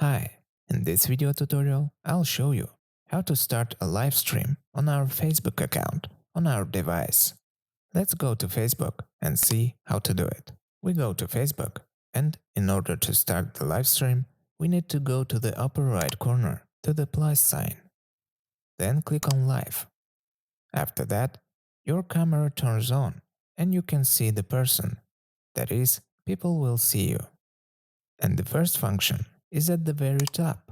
Hi, in this video tutorial, I'll show you how to start a live stream on our Facebook account on our device. Let's go to Facebook and see how to do it. We go to Facebook, and in order to start the live stream, we need to go to the upper right corner to the plus sign. Then click on Live. After that, your camera turns on and you can see the person. That is, people will see you. And the first function is at the very top.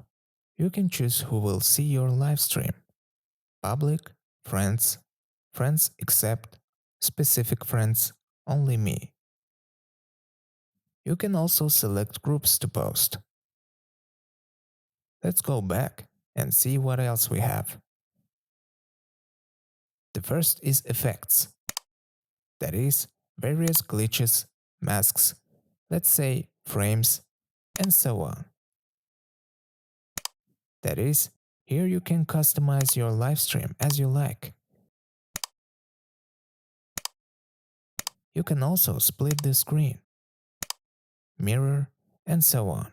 You can choose who will see your live stream. Public, friends, friends except, specific friends, only me. You can also select groups to post. Let's go back and see what else we have. The first is effects. That is, various glitches, masks, let's say frames, and so on. That is, here you can customize your live stream as you like. You can also split the screen, mirror, and so on.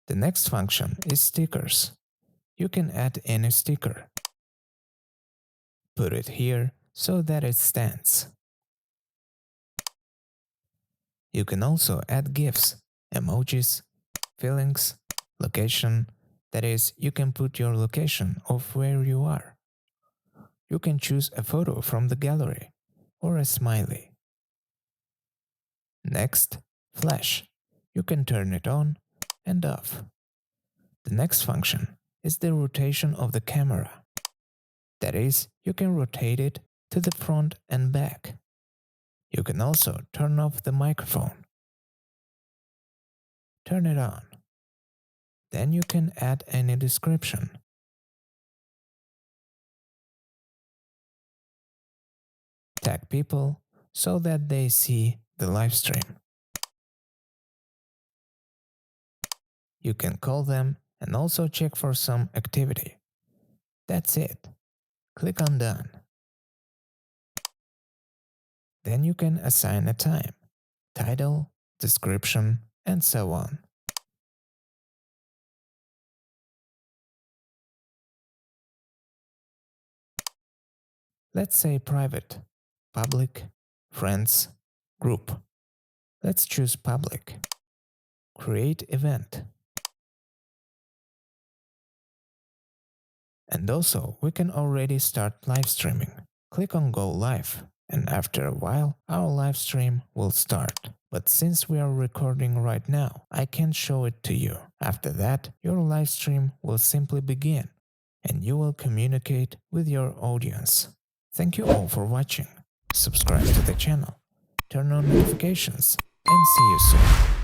The next function is stickers. You can add any sticker. Put it here so that it stands. You can also add GIFs, emojis, feelings, location. That is, you can put your location of where you are. You can choose a photo from the gallery or a smiley. Next, flash. You can turn it on and off. The next function is the rotation of the camera. That is, you can rotate it to the front and back. You can also turn off the microphone. Turn it on. Then you can add any description. Tag people so that they see the live stream. You can call them and also check for some activity. That's it. Click on Done. Then you can assign a time, title, description, and so on. Let's say private, public, friends, group. Let's choose public. Create event. And also, we can already start live streaming. Click on Go Live, and after a while, our live stream will start. But since we are recording right now, I can't show it to you. After that, your live stream will simply begin, and you will communicate with your audience. Thank you all for watching. Subscribe to the channel, turn on notifications, and see you soon.